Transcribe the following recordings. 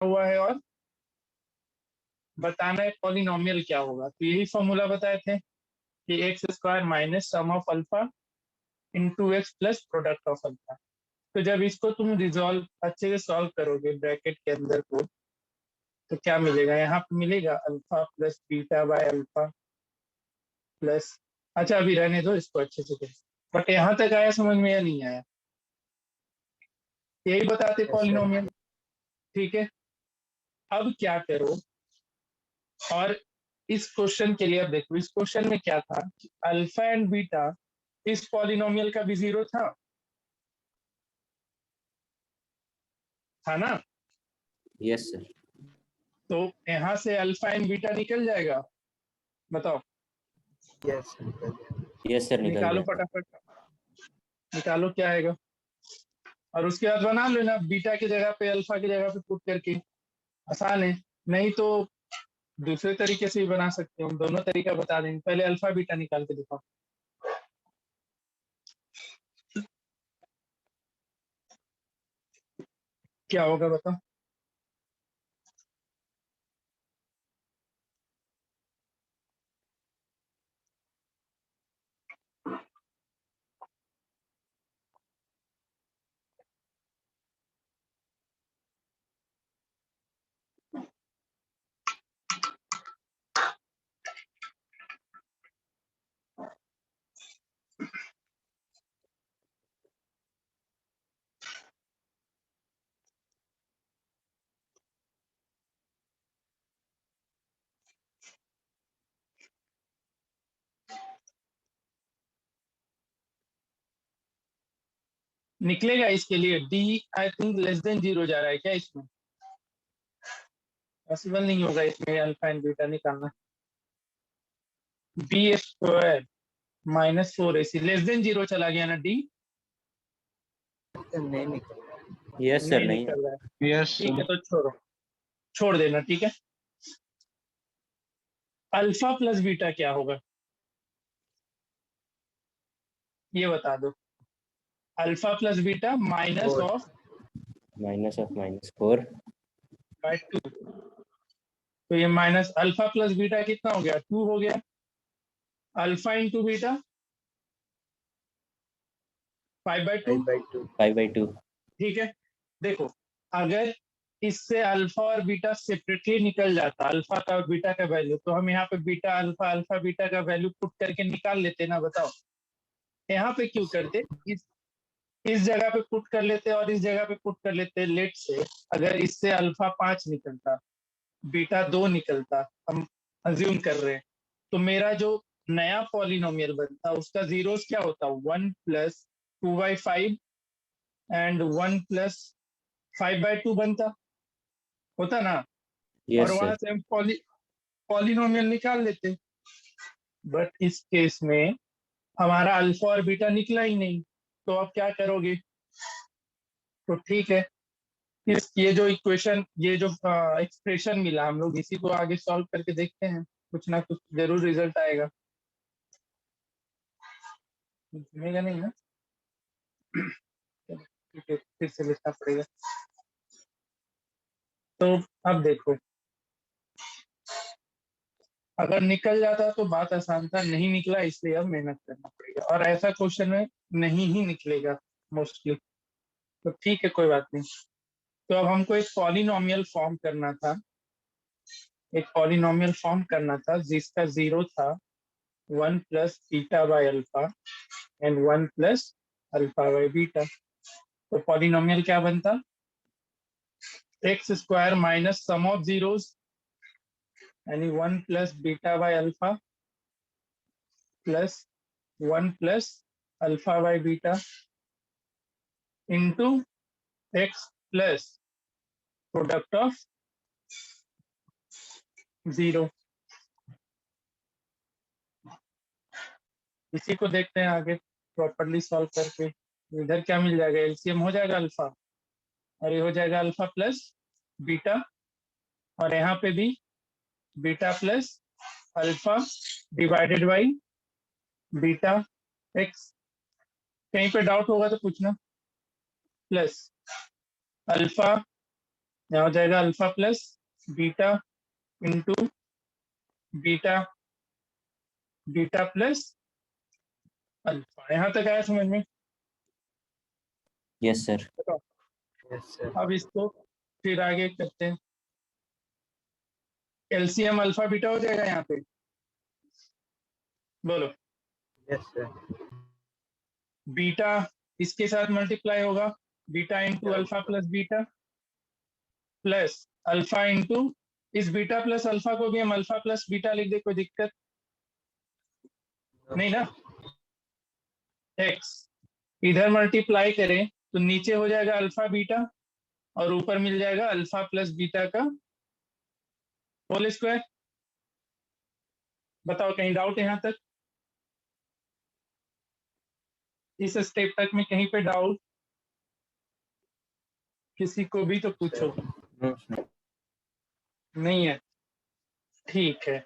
हुआ है और बताना है पॉलिनोमियल क्या होगा। तो यही फॉर्मूला बताए थे कि x square minus sum of alpha into x plus product of alpha. तो जब इसको तुम रिजॉल्व अच्छे से सॉल्व करोगे ब्रैकेट के अंदर को, तो क्या मिलेगा, यहाँ पे मिलेगा alpha plus beta by alpha plus, अच्छा अभी रहने दो इसको अच्छे से करो। बट यहाँ तक आया समझ में या नहीं आया? यही बताते Yes, sir. पॉलिनोमियल। ठीक है, अब क्या करो, और इस क्वेश्चन के लिए अब देखो, इस क्वेश्चन में क्या था कि अल्फा एंड बीटा इस पॉलिनोमियल का भी जीरो था ना। Yes, sir. तो यहाँ से अल्फा एंड बीटा निकल जाएगा, बताओ। Yes, sir. Yes, sir. निकल निकालो गया। फटाफट, निकालो क्या आएगा, और उसके बाद बना लेना बीटा की जगह पे अल्फा की जगह पे पुट करके। आसान है, नहीं तो दूसरे तरीके से भी बना सकते हो, हम दोनों तरीका बता देंगे। पहले अल्फा बीटा निकाल के दिखाओ। क्या होगा बताओ। निकलेगा इसके लिए D, I think less than zero जा रहा है क्या इसमें? पॉसिबल नहीं होगा इसमें अल्फा एंड बीटा निकालना। बी स्क्वायर माइनस फोर ए सी लेस देन जीरो चला गया ना डी? नहीं निकल रहा है। Yes, sir. नहीं नहीं। निकल रहा है। यस ठीक है, तो छोड़ो, छोड़ देना। ठीक है, अल्फा प्लस बीटा क्या होगा ये बता दो। Alpha plus beta minus Four. Of minus of -4। By two. तो ये माइनस अल्फा प्लस बीटा कितना हो गया, टू हो गया। Alpha into beta 5/2। 5/2. 5/2। ठीक है, देखो अगर इससे अल्फा और बीटा सेपरेटली निकल जाता, अल्फा का और बीटा का वैल्यू, तो हम यहाँ पे बीटा अल्फा अल्फा बीटा का वैल्यू पुट करके निकाल लेते ना, बताओ। यहाँ पे क्यों करते, इस जगह पे पुट कर लेते और इस जगह पे पुट कर लेते। लेट से अगर इससे अल्फा 5 निकलता, बीटा 2 निकलता, हम अज्यूम कर रहे हैं, तो मेरा जो नया पॉलिनोमियल बनता उसका जीरोस क्या होता, 1 प्लस 2/5 एंड 1 प्लस 5/2 बनता, होता ना। और Yes, वहां sir. से हम पॉलिनोमियल निकाल लेते। बट इस केस में हमारा अल्फा और बीटा निकला ही नहीं, तो अब क्या करोगे? तो ठीक है, इस ये जो इक्वेशन, ये जो एक्सप्रेशन मिला, हम लोग इसी को आगे सॉल्व करके देखते हैं, कुछ ना कुछ जरूर रिजल्ट आएगा। मिलेगा नहीं ना? ठीक है, फिर से लिखना पड़ेगा। तो अब देखो, अगर निकल जाता तो बात आसान था, नहीं निकला इसलिए अब मेहनत करना पड़ेगा, और ऐसा क्वेश्चन में नहीं ही निकलेगा मोस्टली। तो ठीक है, कोई बात नहीं। तो अब हमको एक पॉलिनोमियल फॉर्म करना था, एक पॉलिनोमियल फॉर्म करना था जिसका जीरो था 1 plus beta by alpha and 1 plus alpha by beta. तो पॉलिनोमियल क्या बनता, x square minus sum of zeros यानी 1 plus beta by alpha plus 1 plus alpha by beta into x plus product of zero. इसी को देखते हैं आगे properly solve करके। इधर क्या मिल जाएगा, एलसीएम हो जाएगा अल्फा, और ये हो जाएगा अल्फा प्लस बीटा, और यहाँ पे भी beta plus alpha divided by beta x. कहीं पे डाउट होगा तो पूछना। प्लस अल्फा यहाँ हो जाएगा alpha plus beta into beta beta plus alpha. यहाँ तक आया समझ में? Yes sir. बताओ। Yes, sir. अब इसको फिर आगे करते हैं। एलसीएम अल्फा बीटा हो जाएगा यहाँ पे, बोलो। Yes, sir. बीटा इसके साथ मल्टीप्लाई होगा, beta into alpha plus beta plus alpha into इस बीटा प्लस अल्फा को भी हम अल्फा प्लस बीटा लिख दे, कोई दिक्कत No, नहीं ना? एक्स इधर मल्टीप्लाई करें तो नीचे हो जाएगा अल्फा बीटा और ऊपर मिल जाएगा अल्फा प्लस बीटा का होल स्क्वायर। बताओ कहीं डाउट यहाँ तक? इस स्टेप तक में कहीं पे डाउट किसी को भी तो पूछो। No sir. नहीं है? ठीक है,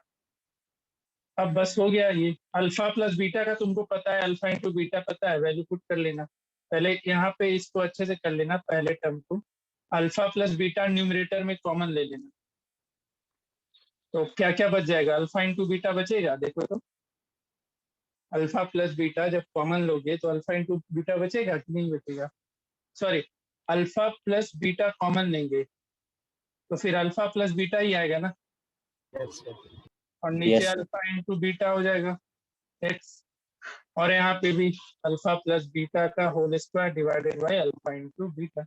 अब बस हो गया। ये अल्फा प्लस बीटा का तुमको पता है, अल्फा इंटू बीटा पता है, वैल्यू पुट कर लेना। पहले यहाँ पे इसको अच्छे से कर लेना, पहले टर्म को अल्फा प्लस बीटा न्यूमरेटर में कॉमन ले लेना। तो क्या क्या बच जाएगा? अल्फा इंटू बीटा बचेगा, देखो तो। अल्फा प्लस बीटा जब कॉमन लोगे तो अल्फा इंटू बीटा बचेगा कि नहीं बचेगा? Sorry, alpha plus beta common लेंगे तो फिर अल्फा प्लस बीटा ही आएगा ना, yes, sir. और नीचे yes sir. Alpha into beta हो जाएगा एक्स, और यहाँ पे भी अल्फा प्लस बीटा का whole square divided by alpha into beta.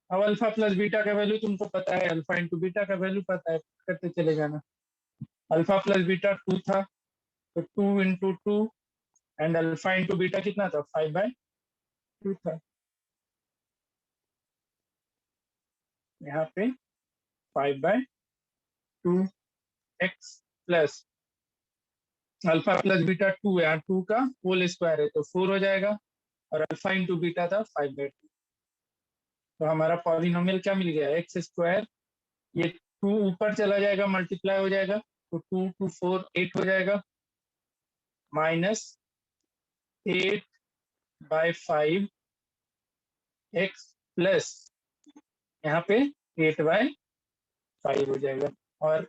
अब अल्फा प्लस बीटा का वैल्यू तुमको पता है, अल्फा इंटू बीटा का वैल्यू पता है, करते चले जाना। अल्फा प्लस बीटा 2 था, तो 2 into 2 and alpha into beta कितना था? 5/2 था। यहाँ पे 5/2 x plus alpha plus beta 2 है, 2 का होल स्क्वायर है तो 4 हो जाएगा, और अल्फा इंटू बीटा था 5/2। तो हमारा पॉलिनोमियल क्या मिल गया? एक्स स्क्वायर, ये 2 ऊपर चला जाएगा, मल्टीप्लाई हो जाएगा, तो 2 2 4 8 हो जाएगा, माइनस 8/5 एक्स प्लस यहाँ पे 8/5 हो जाएगा। और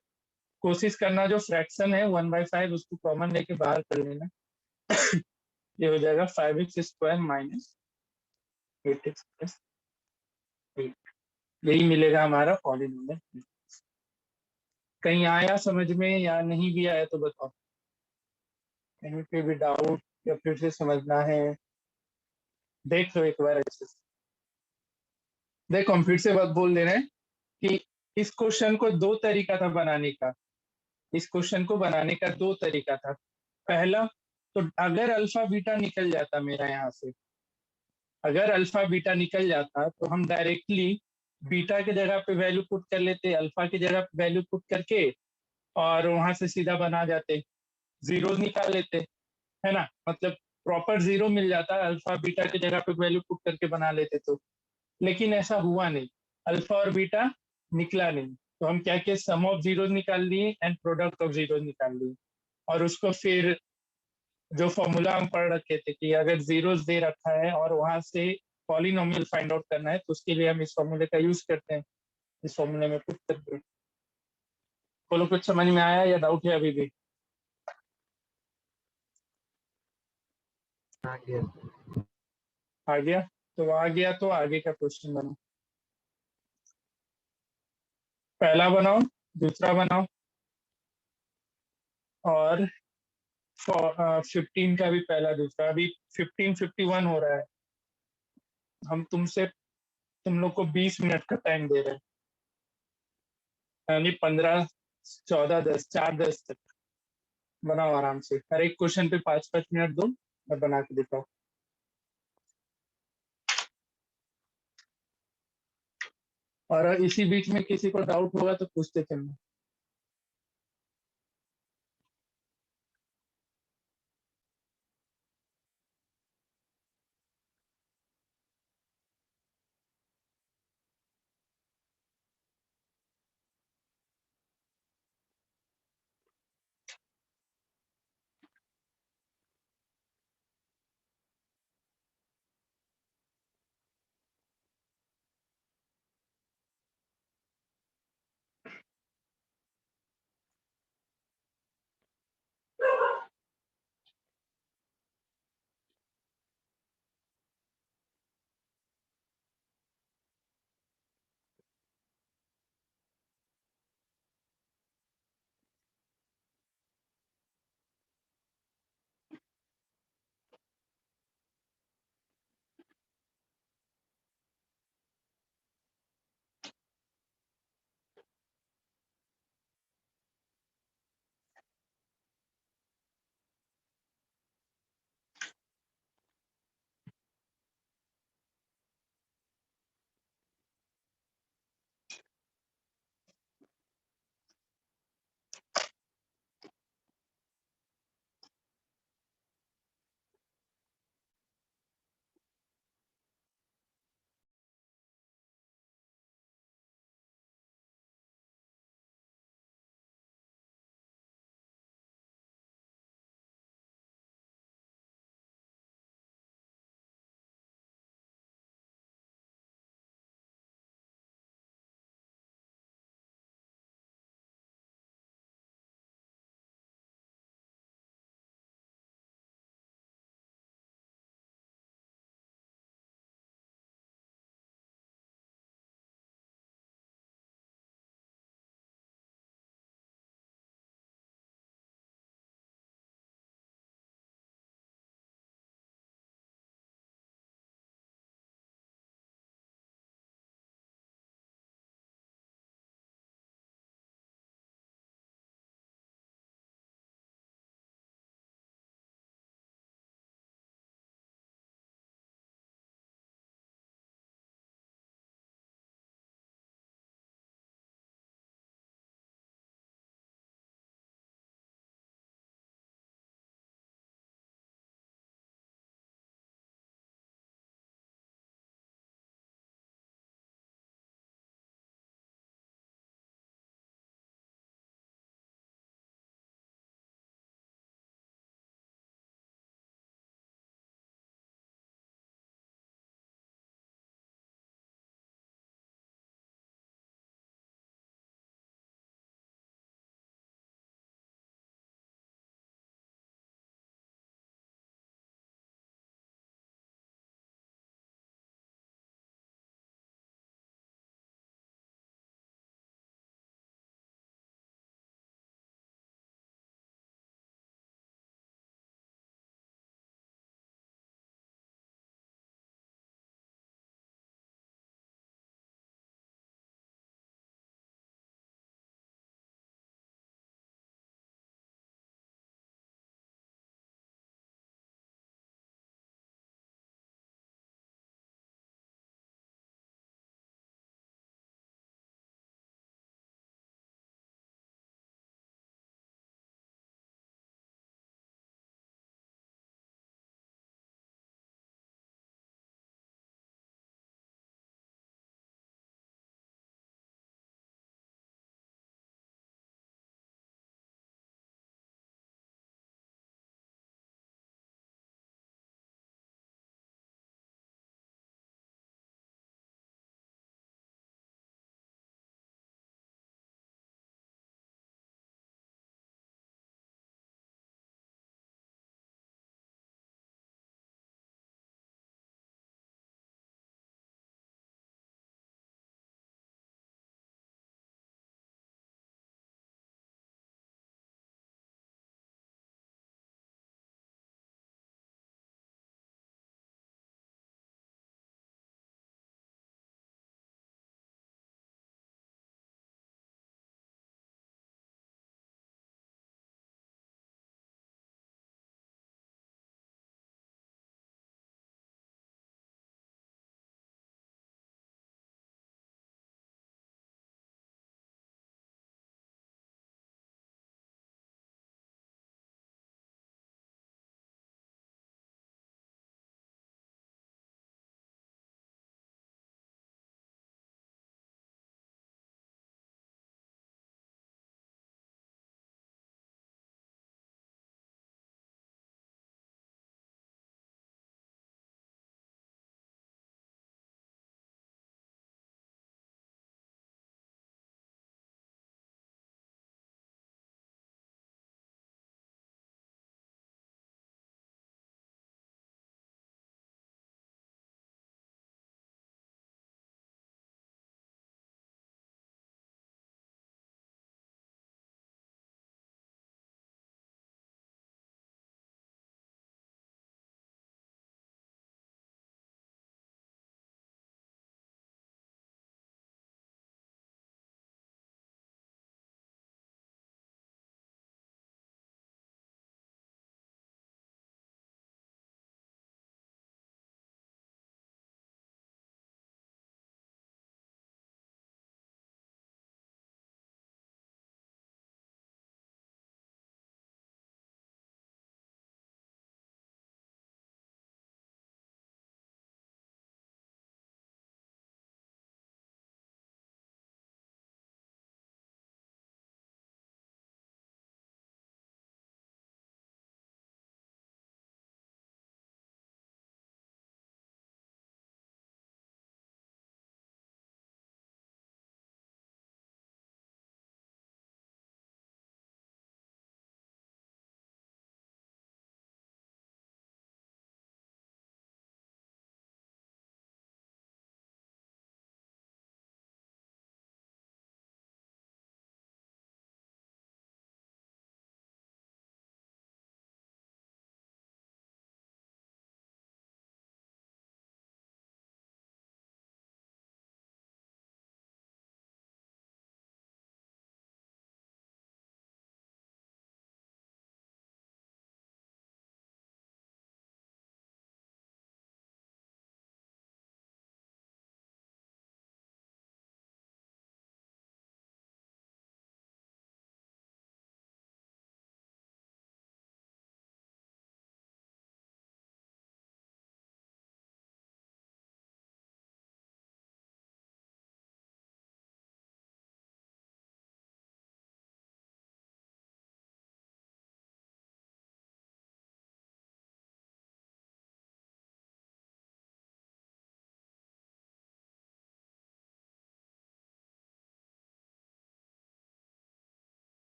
कोशिश करना जो फ्रैक्शन है 1/5 उसको कॉमन लेके बाहर कर लेना। ये हो जाएगा 5x square minus 8x plus 8। यही मिलेगा हमारा पॉलिनोमियल। कहीं आया समझ में या नहीं भी आया तो बताओ, कहीं पे भी डाउट या फिर से समझना है? देख लो एक बार अच्छे से। देखो हम फिर से बात बोल दे रहे हैं कि इस क्वेश्चन को दो तरीका था बनाने का। इस क्वेश्चन को बनाने का दो तरीका था। पहला, तो अगर अल्फा बीटा निकल जाता मेरा यहाँ से, अगर अल्फा बीटा निकल जाता तो हम डायरेक्टली बीटा की जगह पे वैल्यू पुट कर लेते, अल्फा की जगह पे वैल्यू पुट करके, और वहां से सीधा बना जाते, जीरो निकाल लेते, है ना? मतलब प्रॉपर जीरो मिल जाता, अल्फा बीटा की जगह पे वैल्यू पुट करके बना लेते तो। लेकिन ऐसा हुआ नहीं, अल्फा और बीटा निकला नहीं, तो हम क्या किए? सम ऑफ जीरो निकाल लिए एंड प्रोडक्ट ऑफ जीरो निकाल लिए, और उसको फिर जो फॉर्मूला हम पढ़ रखे थे कि अगर जीरोस दे रखा है और वहां से पॉलिनोमियल फाइंड आउट करना है तो उसके लिए हम इस फॉर्मूले का यूज करते हैं, इस फॉर्मूले में पुट करते हैं। बोलो कुछ समझ में आया या डाउट है अभी भी? Again. आ गया? तो आ गया तो आगे का क्वेश्चन बनाओ। पहला बनाओ, दूसरा बनाओ, और 15 का भी पहला दूसरा। अभी 15:51 हो रहा है, हम तुम लोग को 20 मिनट का टाइम दे रहे हैं, यानी 15 14 10 4 10 तक बनाओ आराम से। हर एक क्वेश्चन पे 5 5 मिनट दो, मैं बना के दिखाओ। और इसी बीच में किसी को डाउट होगा तो पूछते चलना।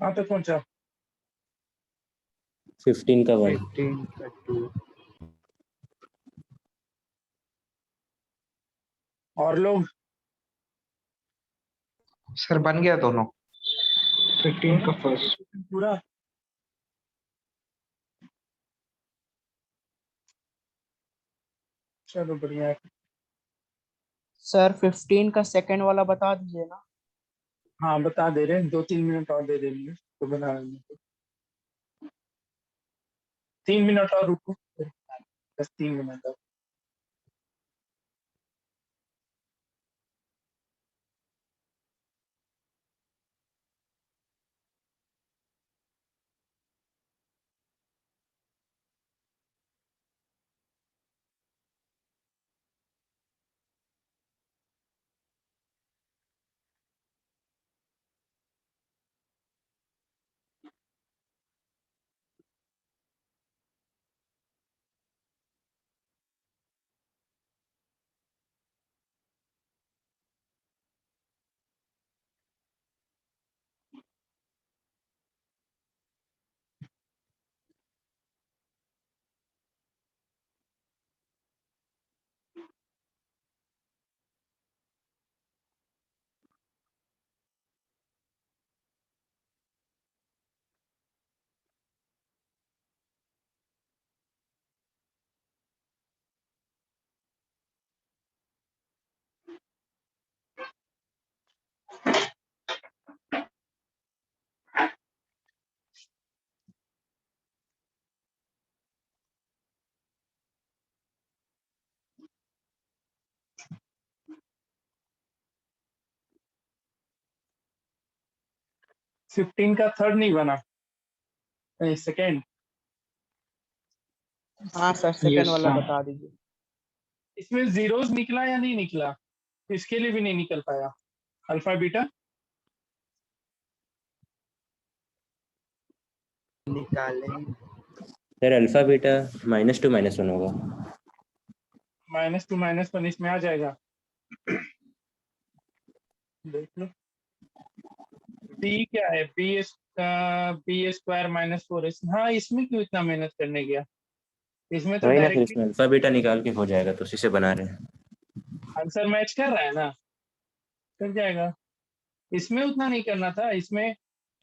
कहाँ तक पहुंचा? 15 का 1। 15 का 2। और लोग? सर बन गया दोनों। 15 का फर्स्ट। पूरा? चलो बढ़िया है। सर 15 का सेकंड वाला बता दीजिए ना। हाँ बता दे रहे हैं, 2-3 मिनट और दे देंगे तो बना लेंगे। 3 मिनट और रुको, बस 3 मिनट और। फिफ्टीन का थर्ड नहीं बना, सेकेंड। हाँ सर सेकंड Yes, वाला sir. बता दीजिए। इसमें जीरोस निकला या नहीं निकला? इसके लिए भी नहीं निकल पाया अल्फा बीटा। निकालें। सर अल्फा बीटा -2 -1 होगा। -2 -1 इसमें आ जाएगा। देख लो बी क्या है, बी स्क्वायर -4। हाँ इसमें क्यों इतना मेहनत करने गया, इसमें तो वही ना, फिर डायरेक्टली इसमें अल्फा बीटा निकाल के हो जाएगा, तो उसी से बना रहे हैं। आंसर मैच कर रहा है ना, कर जाएगा। इसमें उतना नहीं करना था, इसमें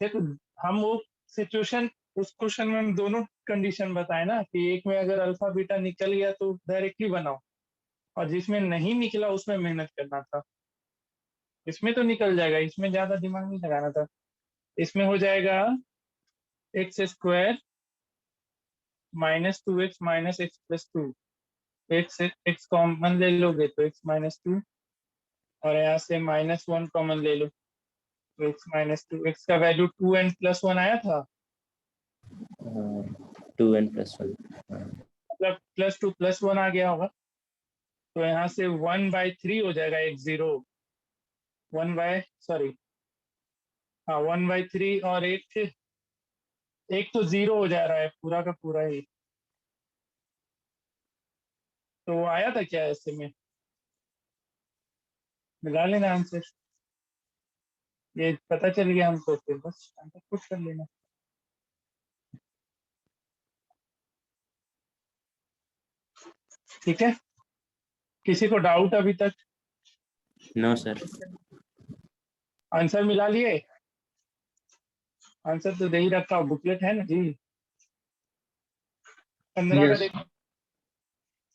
देखो हम वो सिचुएशन, उस क्वेश्चन में हम दोनों कंडीशन बताए ना कि एक में अगर अल्फा बीटा निकल गया तो डायरेक्टली बनाओ, और जिसमें नहीं निकला उसमें मेहनत करना था। इसमें तो निकल जाएगा, इसमें ज्यादा दिमाग नहीं लगाना था। इसमें हो जाएगा x² -2x -x+2। x common ले लोगे तो x-2, और यहाँ से -1 कॉमन ले लो तो x-2। x का वैल्यू 2n+1 आया था, 2n+1। मतलब +2+1 आ गया होगा। तो यहाँ से 1/3 हो जाएगा x0, 1/3, और एक तो 0 हो जा रहा है पूरा का पूरा ही। तो आया था क्या ऐसे में, मिला लेना आंसर, ये पता चल गया हमको, फिर बस आंसर पुट कर लेना। ठीक है, किसी को डाउट अभी तक? No sir. आंसर मिला लिए? आंसर तो दे ही रखा, बुकलेट है ना जी। 15 का Yes. देखो,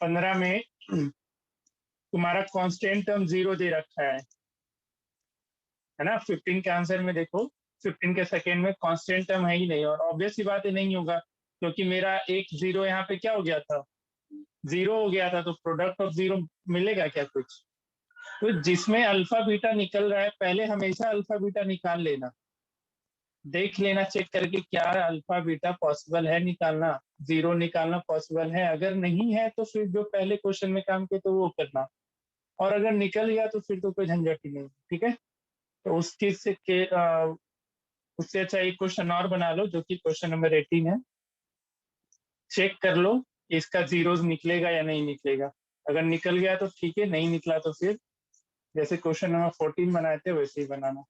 15 में तुम्हारा कांस्टेंट टर्म 0 दे रखा है ना। 15 के आंसर में देखो, 15 के सेकेंड में कांस्टेंट टर्म है ही नहीं, और ऑब्वियस सी बात है नहीं होगा, क्योंकि मेरा एक 0 यहाँ पे क्या हो गया था, 0 हो गया था, तो प्रोडक्ट ऑफ 0 मिलेगा क्या कुछ? तो जिसमें अल्फा बीटा निकल रहा है पहले हमेशा अल्फा बीटा निकाल लेना, देख लेना चेक करके क्या अल्फा बीटा पॉसिबल है निकालना, 0 निकालना पॉसिबल है। अगर नहीं है तो फिर जो पहले क्वेश्चन में काम किया तो वो करना, और अगर निकल गया तो फिर तो कोई झंझट ही नहीं। ठीक है, तो उस चीज से उससे अच्छा एक क्वेश्चन और बना लो जो कि क्वेश्चन नंबर 18 है। चेक कर लो कि इसका जीरोस निकलेगा या नहीं निकलेगा। अगर निकल गया तो ठीक है, नहीं निकला तो फिर जैसे क्वेश्चन नंबर 14 बनाए थे वैसे ही बनाना।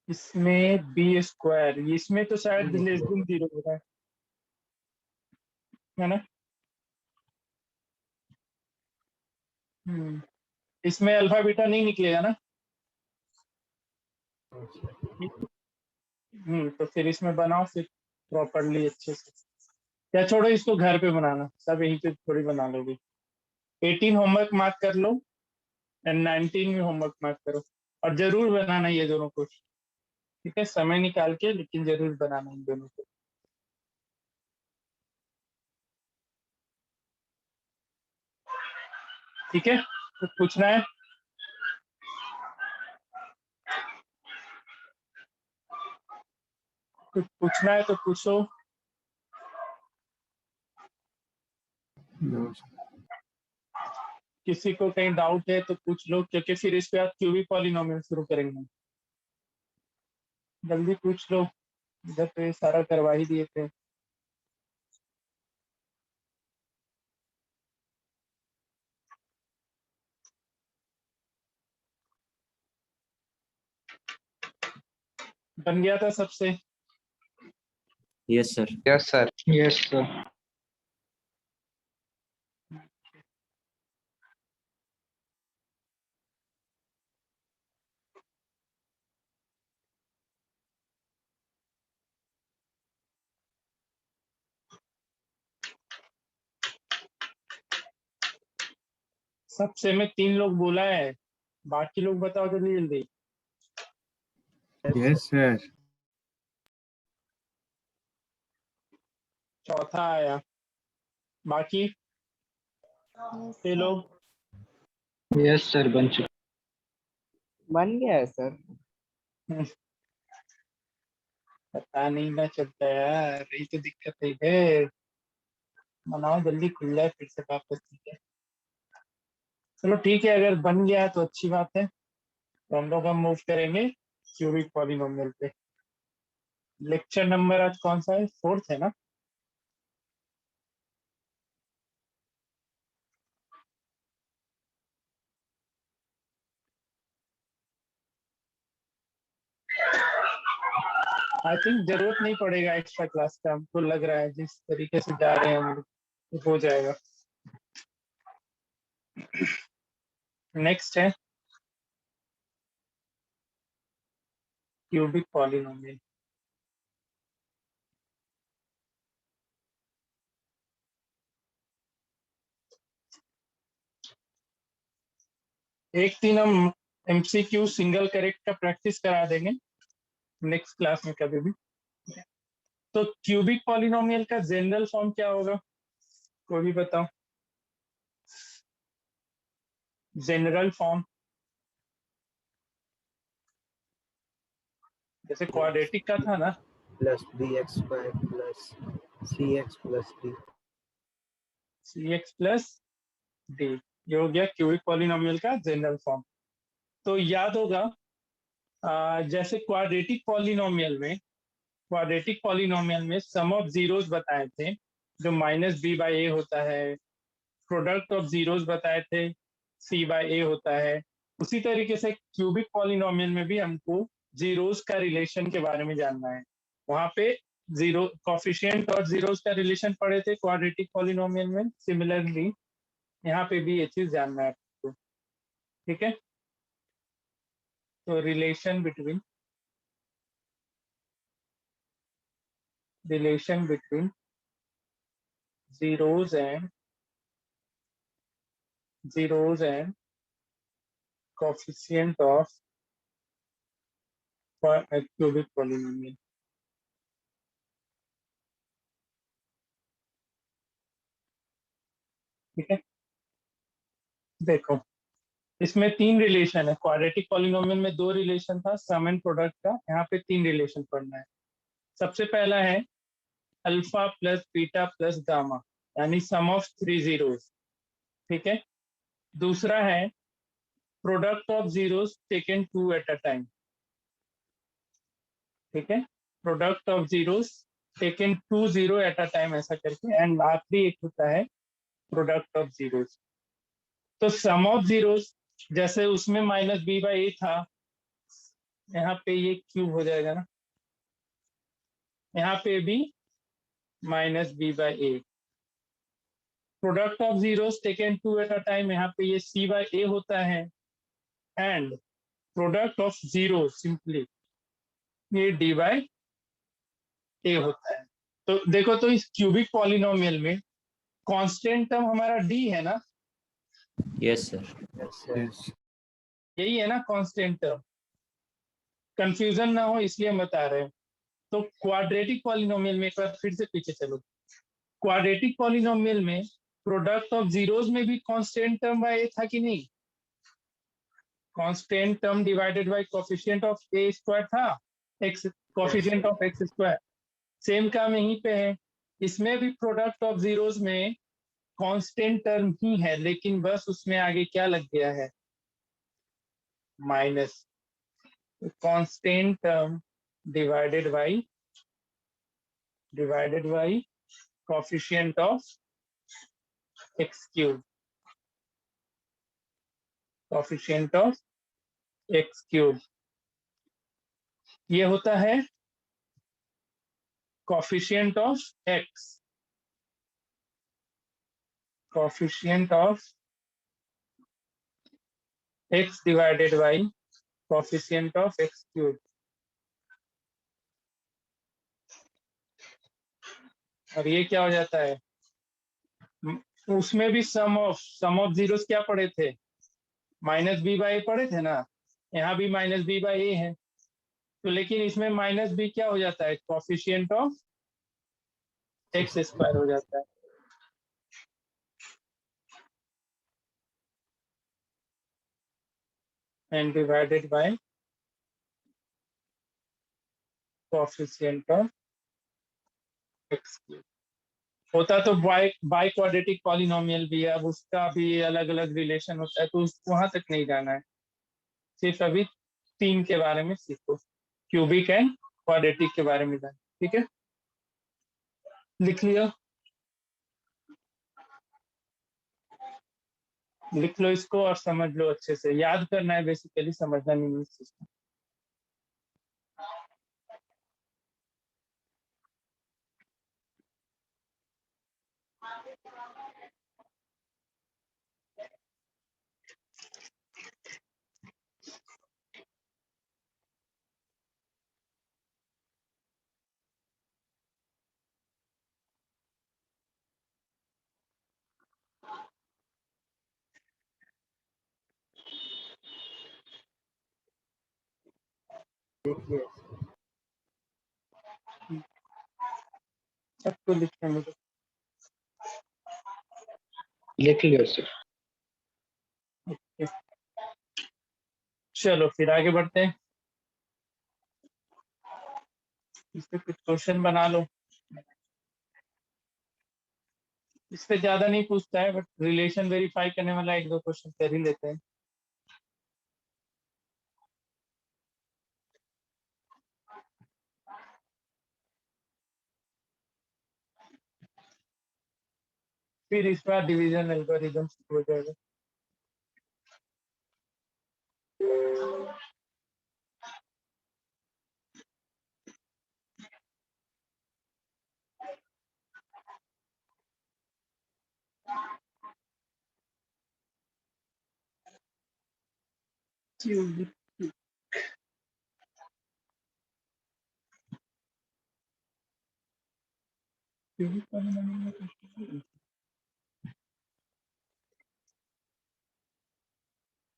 इसमें बी स्क्वायर, इसमें तो शायद लेस देन 0 हो रहा है ना। इसमें अल्फा बीटा नहीं निकलेगा ना। तो फिर इसमें बनाओ फिर प्रॉपरली अच्छे से, या छोड़ो इसको घर पे बनाना, सब यहीं पे थोड़ी बना लोगे। 18 होमवर्क मार्क कर लो एंड 19 में होमवर्क मार्क करो, और जरूर बनाना ये दोनों को, ठीक है, समय निकाल के, लेकिन जरूर बनाना इन दोनों को। ठीक है, कुछ पूछना है? कुछ पूछना है तो पूछो। किसी को कहीं डाउट है तो पूछ लो, क्योंकि फिर इसके बाद क्यूबिक पॉलिनोमियल शुरू करेंगे। जल्दी पूछ लो, इधर तो ये सारा करवा ही दिए थे। बन गया था सबसे? Yes sir. Yes sir. Yes sir. सबसे में 3 लोग बोला है, बाकी लोग बताओ जल्दी जल्दी। Yes sir. चौथा आया, बाकी 6 लोग। यस सर, बन चुका। बन गया है सर। पता नहीं ना चलता यार, यही तो दिक्कत है। बनाओ जल्दी, खुल जाए फिर से वापस, ठीक है। चलो ठीक है, अगर बन गया है तो अच्छी बात है, तो हम लोग मूव करेंगे क्यूबिक पॉलिनोमियल पे। लेक्चर नंबर आज कौन सा है? 4th है ना। आई थिंक जरूरत नहीं पड़ेगा एक्स्ट्रा क्लास का, हमको लग रहा है जिस तरीके से जा रहे हैं हम लोग, हो जाएगा। नेक्स्ट है क्यूबिक पॉलिनोमियल। एक दिन हम एमसीक्यू सिंगल करेक्ट का प्रैक्टिस करा देंगे नेक्स्ट क्लास में कभी भी। तो क्यूबिक पॉलिनोमियल का जनरल फॉर्म क्या होगा, कोई भी बताओ। जनरल फॉर्म, जैसे क्वाड्रेटिक का था ना, plus b x square plus c x plus d. cx plus d, ये हो गया क्यूबिक पॉलिनोमियल का जनरल फॉर्म। तो याद होगा, जैसे क्वाड्रेटिक पॉलिनोमियल में सम ऑफ जीरोस बताए थे, जो माइनस बी बाई ए होता है, प्रोडक्ट ऑफ जीरोस बताए थे, सी बाई ए होता है। उसी तरीके से क्यूबिक पॉलिनोमियल में भी हमको जीरोस का रिलेशन के बारे में जानना है। वहां पे जीरो कॉफिशिएंट और जीरोस का रिलेशन पढ़े थे क्वाड्रेटिक पॉलिनोमियल में, सिमिलरली यहाँ पे भी ये चीज जानना है आपको, ठीक है। तो relation between zeros and coefficient of a cubic polynomial। ठीक है, देखो इसमें 3 रिलेशन है। क्वाड्रेटिक पॉलिनोमियल में 2 रिलेशन था, सम एंड प्रोडक्ट का, यहाँ पे 3 रिलेशन पढ़ना है। सबसे पहला है alpha plus beta plus gamma, यानी सम ऑफ 3 जीरोस, ठीक है। दूसरा है product of zeros taken 2 at a time, ठीक है, product of zeros taken 2 0 eight a time, ऐसा करके। एंड आखिरी एक होता है प्रोडक्ट ऑफ जीरोस। तो सम ऑफ जीरोस, जैसे उसमें माइनस बी बाई ए था, यहाँ पे ये क्यूब हो जाएगा ना, यहाँ पे भी minus B by A. Product of zeros taken two at a time, यहाँ पे ये सी बाई ए होता है, and product of zero simply ये डी बाई ए होता है। तो देखो, तो इस क्यूबिक पॉलिनोमियल में कांस्टेंट टर्म हमारा डी है ना, यस सर। Yes, sir. यही है ना कांस्टेंट टर्म, कंफ्यूजन ना हो इसलिए हम बता रहे हैं। तो क्वाड्रेटिक पॉलिनोमियल में एक बार फिर से पीछे चलो, क्वाड्रेटिक पॉलिनोमियल में प्रोडक्ट ऑफ जीरोस में भी कांस्टेंट टर्म बाय ए था कि नहीं? Constant term divided by coefficient of a square था, x coefficient of x square. Same काम यहीं पे है, इसमें भी प्रोडक्ट ऑफ जीरोस में कांस्टेंट टर्म ही है, लेकिन बस उसमें आगे क्या लग गया है? Minus. Constant term divided by coefficient of x cube, coefficient of x cube, ये होता है coefficient of x, coefficient of x divided by coefficient of x cube. और ये क्या हो जाता है? उसमें भी सम ऑफ जीरोस क्या पढ़े थे? माइनस बी बाई ए पढ़े थे ना, यहाँ भी माइनस बी बाई ए है, तो लेकिन इसमें माइनस बी क्या हो जाता है? कोएफिशिएंट ऑफ एक्स स्क्वायर हो जाता है। And divided by coefficient of x cube. होता तो बाई क्वाड्रेटिक पॉलिनोमियल भी है, अब उसका भी अलग अलग रिलेशन होता है, तो वहां तक नहीं जाना है, सिर्फ अभी तीन के बारे में सीखो, क्यूबिक एंड क्वाड्रेटिक के बारे में जाना। ठीक है, लिख लियो, लिख लो इसको और समझ लो अच्छे से, याद करना है बेसिकली, समझना नहीं है इस चीज को। देखिए सबको लिखने में लिख लियो सर। चलो फिर आगे बढ़ते हैं, इस पे कुछ क्वेश्चन बना लो। इस पे ज्यादा नहीं पूछता है, बट रिलेशन वेरीफाई करने वाला एक दो क्वेश्चन कर ही लेते हैं। फिर इस बार डिवीजन एल्गोरिथम हो जाएगा।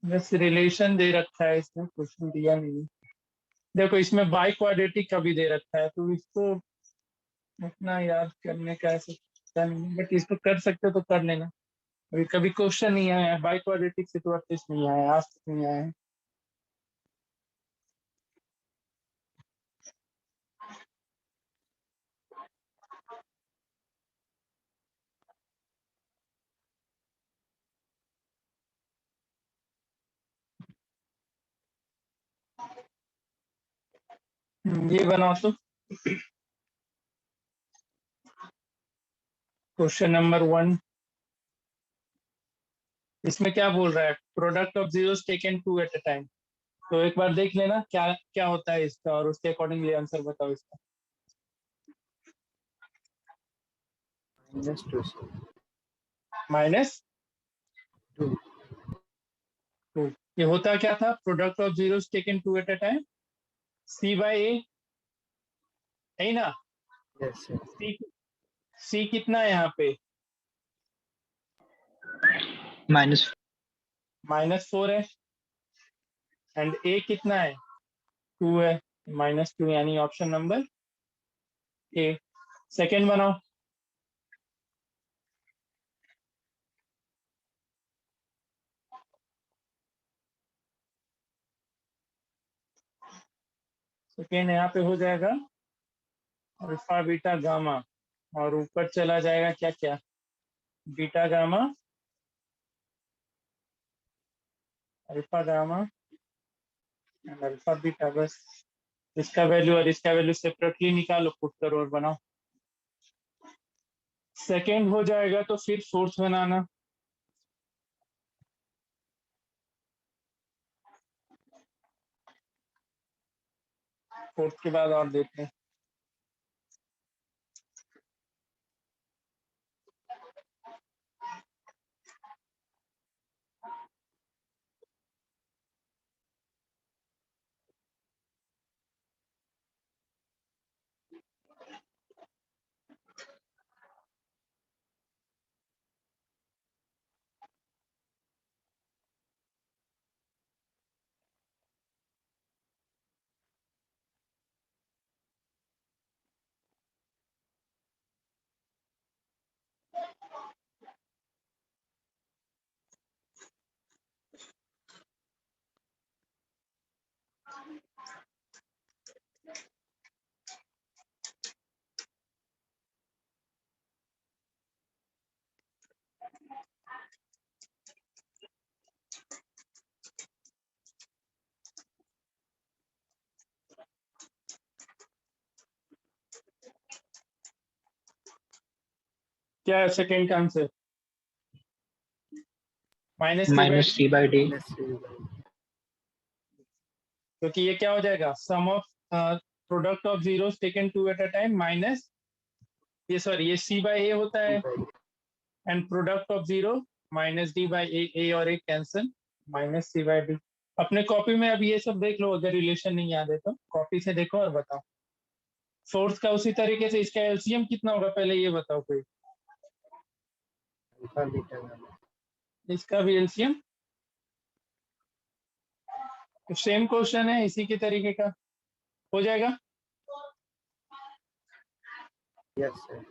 बस रिलेशन दे रखा है, इसमें क्वेश्चन दिया नहीं। देखो इसमें बाई क्वाड्रेटिक का भी दे रखा है, तो इसको उतना याद करने का ऐसा नहीं, बट इसको कर सकते हो तो कर लेना। अभी कभी क्वेश्चन नहीं आया है बाई क्वाड्रेटिक से, तो एटलीस्ट नहीं आया, आज तक नहीं आया है। ये बनाओ तो, क्वेश्चन नंबर 1, इसमें क्या बोल रहा है? Product of zeros taken two at a time. तो एक बार देख लेना क्या क्या होता है इसका और उसके अकॉर्डिंगली आंसर बताओ इसका। -2 -2। 2 ये होता क्या था, product of zeros taken 2 at a time, C/A है ना। यस सर C कितना है यहाँ पे, माइनस -4 है, एंड A कितना है, 2 है, -2 यानी ऑप्शन नंबर A। सेकेंड बनाओ। सेकेंड यहाँ पे हो जाएगा अल्फा बीटा गामा, और ऊपर चला जाएगा क्या क्या, beta gamma, alpha gamma and alpha beta. बस इसका वैल्यू और इसका वैल्यू सेपरेटली निकालो, पुट करो और बनाओ। सेकेंड हो जाएगा तो फिर फोर्थ बनाना। फोर्थ के बाद और देखते हैं। क्या है सेकेंड का आंसर, -3/d। क्योंकि ये क्या हो जाएगा, sum of product of zeros taken 2 at a time minus, ये सॉरी ये C/A होता है, and product of zero -D/A, A और A कैंसिल, -C/D। अपने कॉपी में अब ये सब देख लो, अगर रिलेशन नहीं याद है तो कॉपी से देखो और बताओ। फोर्थ का उसी तरीके से, इसका एलसीएम कितना होगा पहले ये बताओ कोई, अल्फा बीटा गामा इसका भी एलसीएम। तो सेम क्वेश्चन है इसी के तरीके का, हो जाएगा। यस सर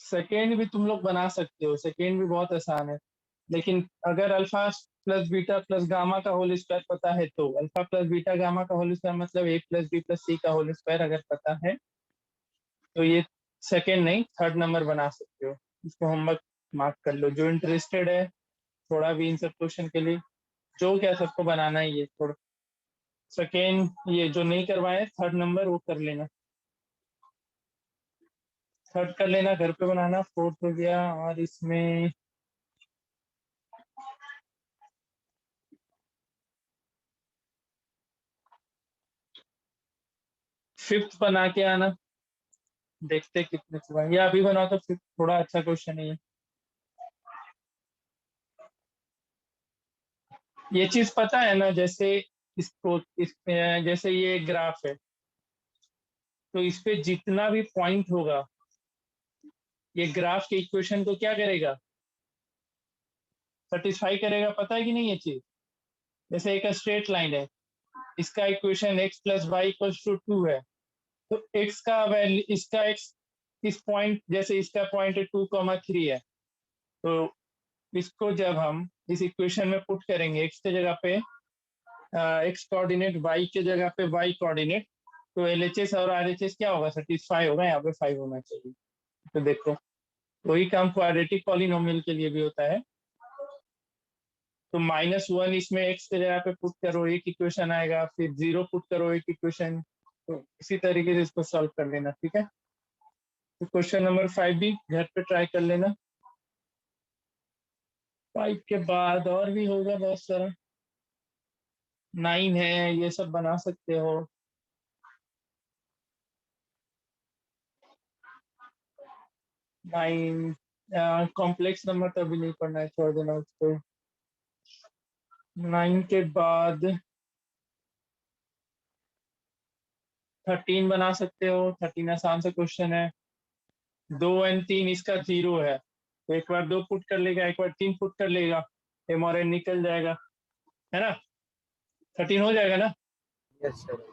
सेकेंड भी तुम लोग बना सकते हो, सेकेंड भी बहुत आसान है, लेकिन अगर alpha plus beta plus gamma का होल स्क्वायर पता है तो, अल्फा प्लस बीटा गामा का होल स्क्वायर मतलब A plus B plus C का होल स्क्वायर अगर पता है तो ये सेकेंड नहीं थर्ड नंबर बना सकते हो। इसको होमवर्क मार्क कर लो, जो इंटरेस्टेड है थोड़ा भी इन सब क्वेश्चन के लिए, जो क्या सबको बनाना ही है थोड़ा। सेकेंड ये जो नहीं करवाए थर्ड नंबर वो कर लेना, थर्ड कर लेना, घर पे बनाना। फोर्थ हो गया, और इसमें फिफ्थ बना के आना, देखते कितने हुआ, या अभी बनाओ तो फिफ्थ थोड़ा अच्छा क्वेश्चन है ये चीज पता है ना, जैसे इसको जैसे ये ग्राफ है, तो इस पे जितना भी पॉइंट होगा ये ग्राफ के इक्वेशन को क्या करेगा, सेटिस्फाई करेगा, पता है कि नहीं ये चीज। जैसे एक स्ट्रेट लाइन है, इसका equation x plus y equal to 2 है, तो x का वैल्यू, इसका x इस पॉइंट, जैसे इसका पॉइंट है 2,3 है, तो इसको जब हम इस इक्वेशन में पुट करेंगे x के जगह पे x कोऑर्डिनेट, y के जगह पे y कोऑर्डिनेट, तो LHS और RHS क्या होगा, सेटिस्फाई होगा, यहाँ पे 5 होना चाहिए। तो देखो वही काम क्वाड्रेटिक पॉलिनोमियल के लिए भी होता है। तो -1 इसमें x के जगह पे पुट करो एक इक्वेशन आएगा, फिर 0 पुट करो एक इक्वेशन, तो इसी तरीके से इसको सॉल्व कर लेना, ठीक है। तो क्वेश्चन नंबर 5 भी घर पे ट्राई कर लेना। 5 के बाद और भी होगा बहुत सारा। 9 है, ये सब बना सकते हो। नाइन कॉम्प्लेक्स नंबर तो अभी नहीं पढ़ना है, छोड़ देना उसको। 9 के बाद 13 बना सकते हो। 13 आसान सा क्वेश्चन है। 2 और 3 इसका 0 है, तो एक बार 2 पुट कर लेगा, एक बार 3 पुट कर लेगा, एम और एन निकल जाएगा, है ना। 13 हो जाएगा ना। Yes sir.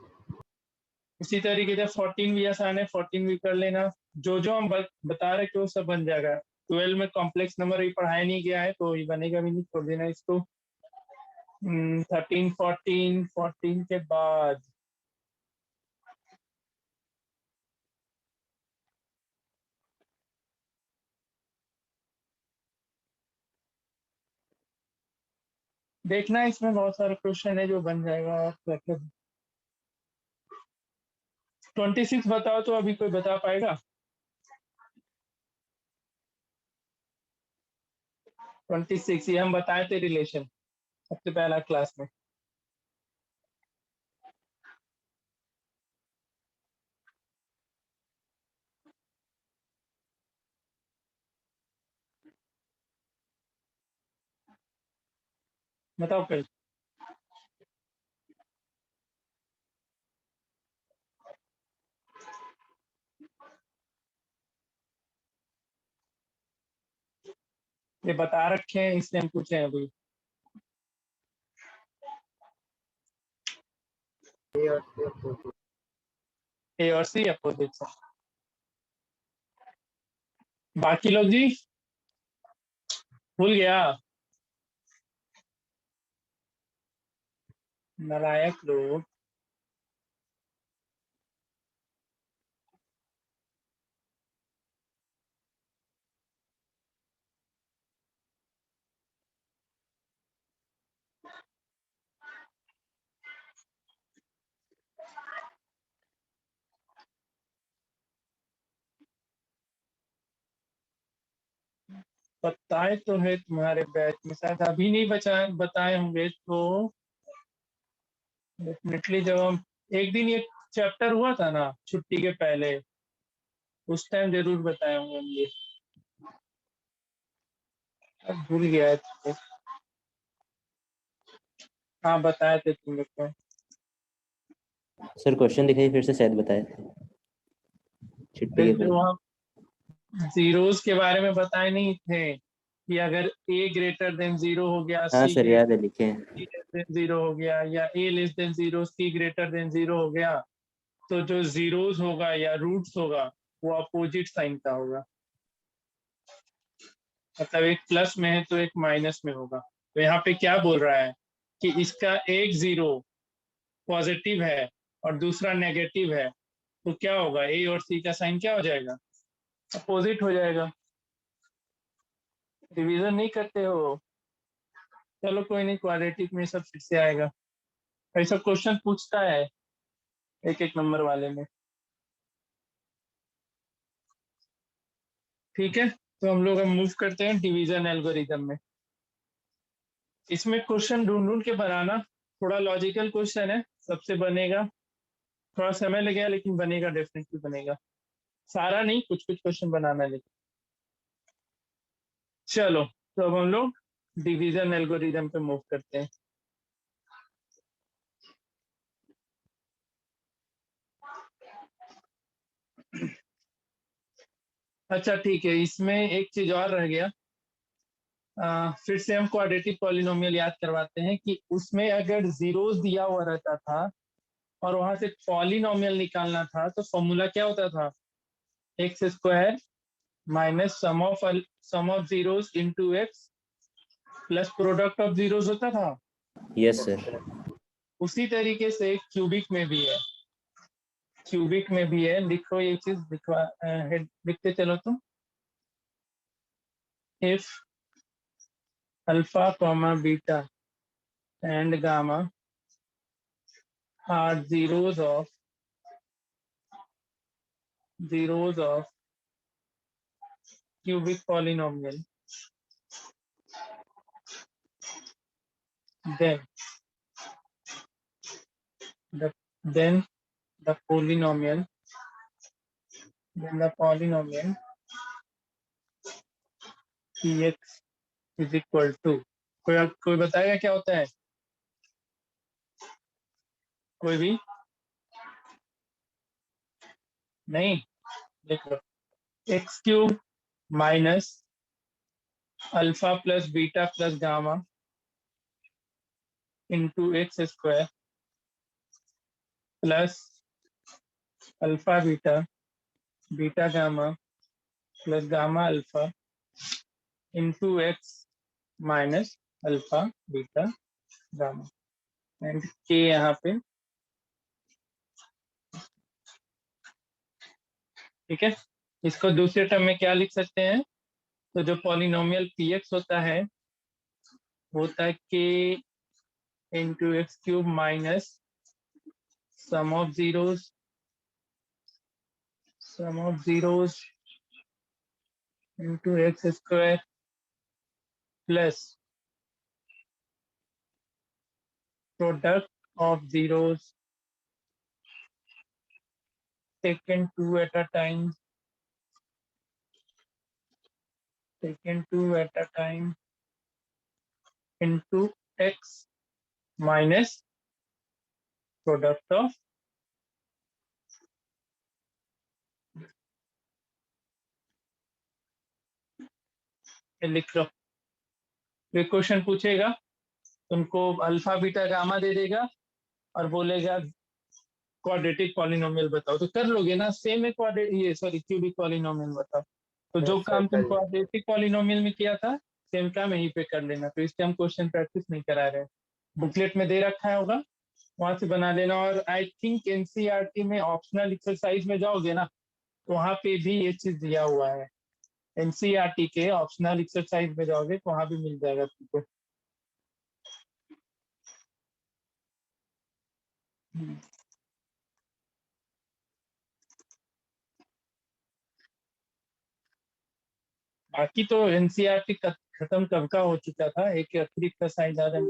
इसी तरीके से 14 भी आसान है, 14 भी कर लेना। जो जो हम बता रहे थे वो सब बन जाएगा। 12 में कॉम्प्लेक्स नंबर ही पढ़ाया नहीं गया है, तो ये बनेगा भी नहीं, छोड़ देना इसको। 13 14 14 के बाद देखना, इसमें बहुत सारे क्वेश्चन है जो बन जाएगा। और 26 बताओ तो अभी कोई बता पाएगा? 26 ये हम बताए थे रिलेशन सबसे पहला क्लास में। बताओ फिर। ये बता रखे हैं इसलिए हम पूछे हैं अभी। ए और सी अपोजिट। ए और सी अपोजिट। बाकी लोग जी भूल गया? नालायक लोग। बताए तो है तुम्हारे बैच में, शायद अभी नहीं बताए होंगे तो डेफिनेटली जब हम एक दिन ये चैप्टर हुआ था ना छुट्टी के पहले, उस टाइम जरूर बताए होंगे हम ये। अब भूल गया है तुमको। हाँ बताए थे तुम लोग को। सर क्वेश्चन दिखाइए फिर से, शायद बताए थे छुट्टी के जो पहले। हम जीरोस के बारे में बताए नहीं थे कि अगर ए ग्रेटर देन 0 हो गया, हाँ सी सर, याद ग्रेटर है, लिखे हैं। देन 0 हो गया, या ए लेस देन 0, सी ग्रेटर देन 0 हो गया, तो जो जीरोस होगा या रूट्स होगा वो अपोजिट साइन का होगा। मतलब एक प्लस में है तो एक माइनस में होगा। तो यहाँ पे क्या बोल रहा है कि इसका एक 0 पॉजिटिव है और दूसरा नेगेटिव है, तो क्या होगा, ए और सी का साइन क्या हो जाएगा, अपोजिट हो जाएगा। डिवीजन नहीं करते हो? चलो कोई नहीं, क्वाड्रेटिक में सब फिर से आएगा। ऐसा क्वेश्चन पूछता है एक एक नंबर वाले में। ठीक है, तो हम लोग मूव करते हैं डिवीजन एल्गोरिथम में। इसमें क्वेश्चन ढूंढ ढूंढ के बनाना, थोड़ा लॉजिकल क्वेश्चन है, सबसे बनेगा। थोड़ा समय लगेगा लेकिन बनेगा, डेफिनेटली बनेगा। सारा नहीं, कुछ कुछ क्वेश्चन बनाना है लेकिन। चलो, तो अब हम लोग डिवीजन एल्गोरिथम पे मूव करते हैं। अच्छा ठीक है, इसमें एक चीज और रह गया। फिर से हम क्वाड्रेटिक पॉलिनोमियल याद करवाते हैं कि उसमें अगर जीरोस दिया हुआ रहता था और वहां से पॉलिनोमियल निकालना था, तो फॉर्मूला क्या होता था, x square minus sum of zeros into x plus product of zeros होता था। Yes sir. उसी तरीके से क्यूबिक में भी है। क्यूबिक में भी है, लिखो ये चीज, लिखते चलो तुम। If alpha comma beta and gamma are zeros of cubic polynomial, then then the polynomial px is equal to, कोई बताएगा क्या होता है? कोई भी नहीं? देखो, x cube minus alpha plus beta plus gamma into x square plus alpha beta beta gamma plus gamma alpha into x minus alpha beta gamma and के यहाँ पे, ठीक है। इसको दूसरे टर्म में क्या लिख सकते हैं? तो जो पॉलिनोमियल px होता है वो होता है k into x cube minus sum of zeros into x square plus product of zeros taken two at a time into x minus product of लिख लो। ये क्वेश्चन पूछेगा, तुमको अल्फा बीटा गामा दे देगा और बोलेगा क्वाड्रेटिक पॉलिनोमियल बताओ, तो कर लोगे ना? सेम है क्यूबिक पॉलिनोमियल बताओ। तो जो काम तुम क्वाड्रेटिक पॉलिनोमियल में किया था सेम काम यहीं पे कर लेना। तो इसके हम क्वेश्चन प्रैक्टिस नहीं करा रहे हैं, बुकलेट में दे रखा होगा वहां से बना लेना। और आई थिंक एनसीईआरटी में ऑप्शनल एक्सरसाइज में जाओगे ना तो वहां पे भी ये चीज दिया हुआ है। एनसीईआरटी के ऑप्शनल एक्सरसाइज में जाओगे तो वहां भी मिल जाएगा तुमको। बाकी तो एनसीईआरटी खत्म कब का हो चुका था। एक अतिरिक्त साइज आ रहा है,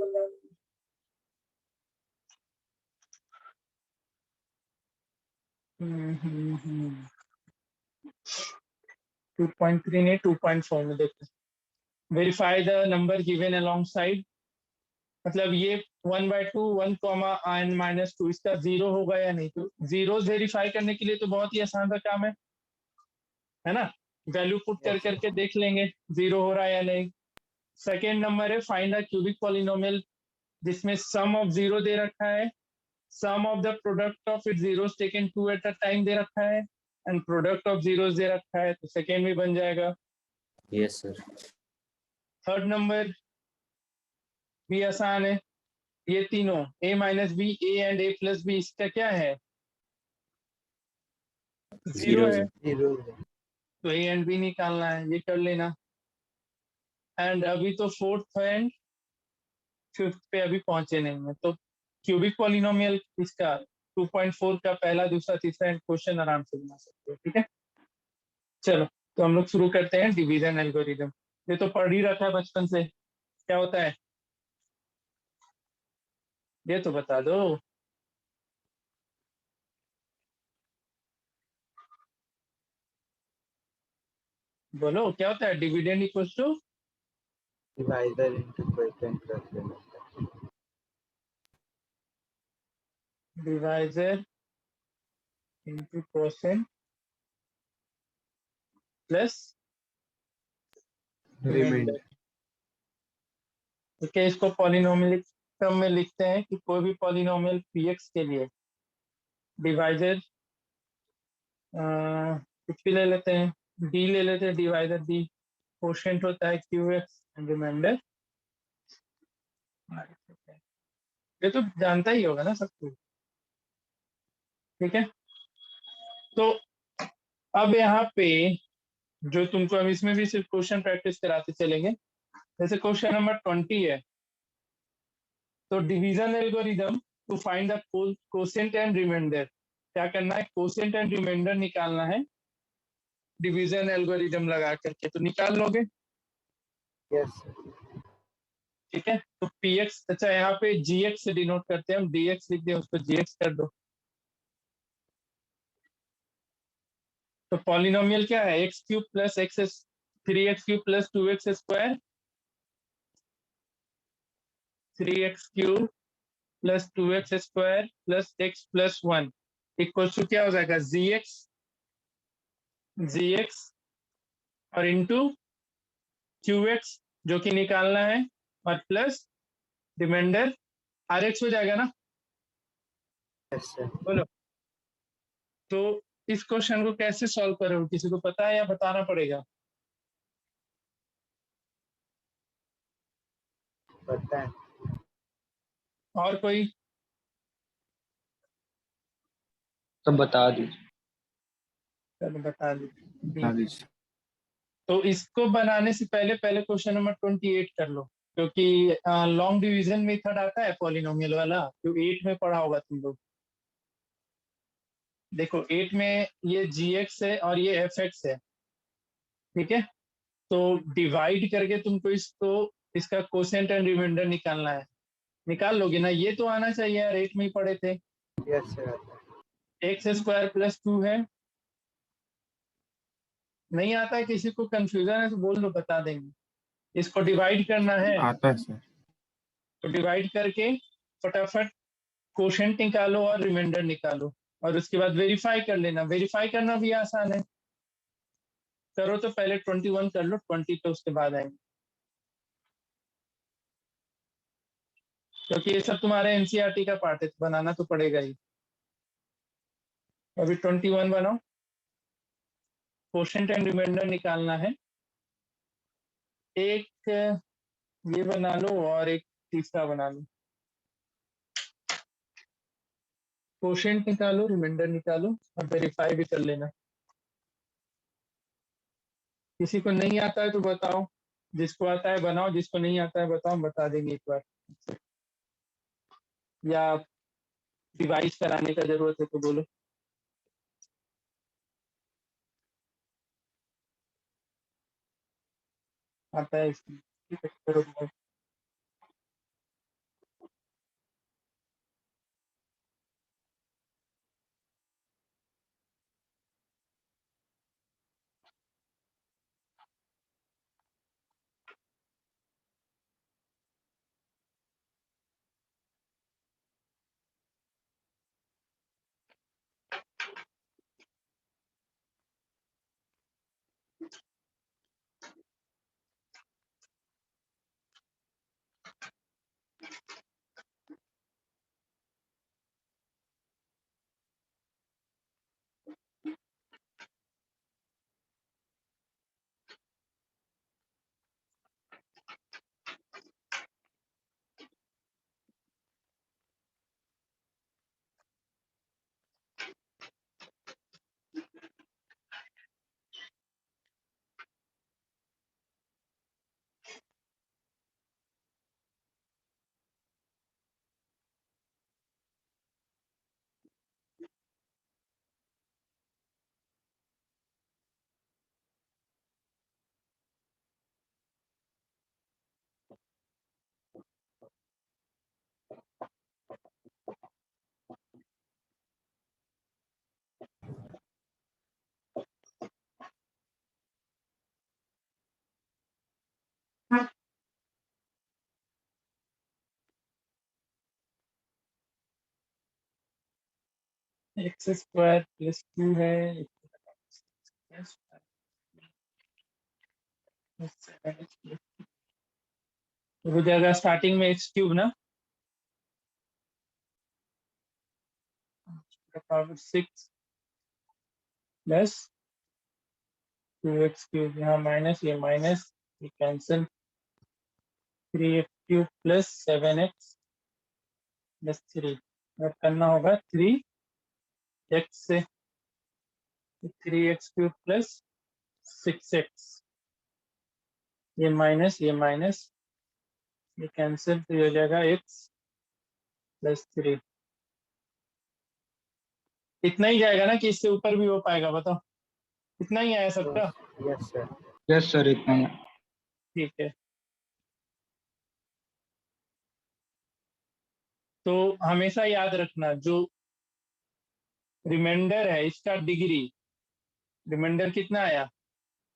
2.3 ने 2.4 में देखते हैं। Verify the number given along side, मतलब ये 1/2 1, n-2 इसका 0 होगा या नहीं। तो जीरो वेरीफाई करने के लिए तो बहुत ही आसान सा काम है ना? वैल्यू पुट कर करके देख लेंगे 0 हो रहा है या नहीं। सेकेंड नंबर है फाइंड द क्यूबिक पॉलिनोमियल जिसमें सम ऑफ जीरो दे रखा है, sum of the product of it zeros taken two at a time दे रखा है एंड प्रोडक्ट ऑफ जीरोस दे रखा है, तो सेकेंड भी बन जाएगा। Yes sir. थर्ड नंबर भी आसान है, ये तीनों a minus B A and a plus B इसका क्या है? जीरो है, तो a एंड b निकालना है, ये कर लेना। एंड अभी तो फोर्थ एंड फिफ्थ पे अभी पहुंचे नहीं है, तो क्यूबिक पॉलिनोमियल इसका 2.4 का पहला दूसरा तीसरा एंड क्वेश्चन आराम से बना सकते हो, ठीक है। चलो तो हम लोग शुरू करते हैं डिवीजन एल्गोरिदम। ये तो पढ़ ही रखा है बचपन से, क्या होता है ये तो बता दो। बोलो क्या होता है? Dividend equals to divisor into quotient plus remainder. Divisor into quotient plus remainder. ठीक है, इसको पॉलिनोमियल टर्म में लिखते हैं कि कोई भी पॉलिनोमियल px के लिए डिवाइजर कुछ भी ले लेते हैं, d ले लेते हैं, डिवाइजर d, क्वोशिएंट होता है qx एंड रिमाइंडर। ये तो जानता ही होगा ना सब कुछ, ठीक है। तो अब यहाँ पे जो तुमको अब इसमें भी सिर्फ क्वेश्चन प्रैक्टिस कराते चलेंगे। जैसे क्वेश्चन नंबर 20 है, तो division algorithm to find the quotient and remainder. क्या करना है? क्वोशिएंट एंड रिमाइंडर निकालना है डिवीजन एल्गोरिदम लगा करके, तो निकाल लोगे? यस ठीक है, तो px, अच्छा यहाँ पे gx से डिनोट करते हैं हम, dx लिख दें उसको gx कर दो। तो पॉलिनोमियल क्या है, x cube plus x, 3x³ plus 2x², 3x³ plus 2x² plus x+1 equal to क्या हो जाएगा, gx और इंटू qx जो कि निकालना है, और प्लस रिमाइंडर rx हो जाएगा ना। Yes sir. बोलो, तो इस क्वेश्चन को कैसे सॉल्व करोगे, किसी को पता है या बताना पड़ेगा? पता है। और कोई? तो बता दीजिए। चलो बता दी। बता दीजिए। तो इसको बनाने से पहले पहले क्वेश्चन नंबर 28 कर लो, क्योंकि लॉन्ग डिवीजन मेथड आता है पॉलिनोमियल वाला, जो 8 में पढ़ा होगा तुम लोग। देखो 8 में ये gx है और ये fx है, ठीक है। तो डिवाइड करके तुमको इसको, इसका कोसेंट एंड रिमाइंडर निकालना है, निकाल लोगे ना, ये तो आना चाहिए यार, 8 में ही पढ़े थे। यस सर आता है। x² प्लस 2 है, नहीं आता है किसी को कंफ्यूजन है तो बोल दो, बता देंगे। इसको डिवाइड करना है, आता है सर। तो डिवाइड करके फटाफट कोशेंट निकालो और रिमाइंडर निकालो, और उसके बाद वेरीफाई कर लेना, वेरीफाई करना भी आसान है। करो तो पहले 21 कर लो, 20 तो उसके बाद आएंगे, क्योंकि ये सब तुम्हारे एनसीईआरटी का पार्ट है, तो बनाना तो पड़ेगा ही। अभी 21 बनाओ, कोशेंट एंड रिमाइंडर निकालना है। एक ये बना लो और एक तीसरा बना लो, कोशेंट निकालो, रिमाइंडर निकालो, और वेरीफाई भी कर लेना। किसी को नहीं आता है तो बताओ, जिसको आता है बनाओ, जिसको नहीं आता है बताओ, हम बता देंगे एक बार, या रिवाइज कराने का जरूरत है तो बोलो। आता है इसमें, ठीक है, करो। x² प्लस 2 है, हो जाएगा स्टार्टिंग में x³ ना, पावर 6 प्लस 2x³ यहाँ माइनस, ये माइनस, ये cancel, 3x³ plus 7x plus 3, और करना होगा 3x से, 3x³ प्लस 6x, ये माइनस, ये कैंसिल, तो ये हो जाएगा x प्लस 3। इतना ही जाएगा ना कि इससे ऊपर भी हो पाएगा, बताओ, इतना ही आया सबका? Yes sir. यस सर इतना ही। ठीक है, तो हमेशा याद रखना जो रिमाइंडर है इसका डिग्री, रिमाइंडर कितना आया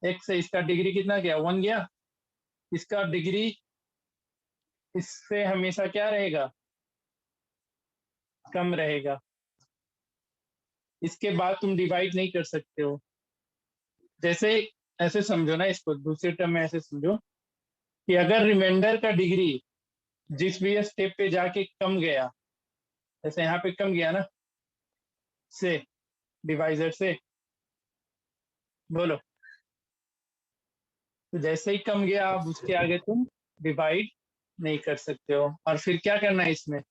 x है, इसका डिग्री कितना गया 1 गया, इसका डिग्री इससे हमेशा क्या रहेगा कम रहेगा। इसके बाद तुम डिवाइड नहीं कर सकते हो। जैसे ऐसे समझो ना, इसको दूसरे टर्म में ऐसे समझो कि अगर रिमाइंडर का डिग्री जिस भी स्टेप पे जाके कम गया, जैसे यहाँ पे कम गया ना से डिवाइजर से, बोलो, तो जैसे ही कम गया अब उसके आगे तुम डिवाइड नहीं कर सकते हो। और फिर क्या करना है इसमें,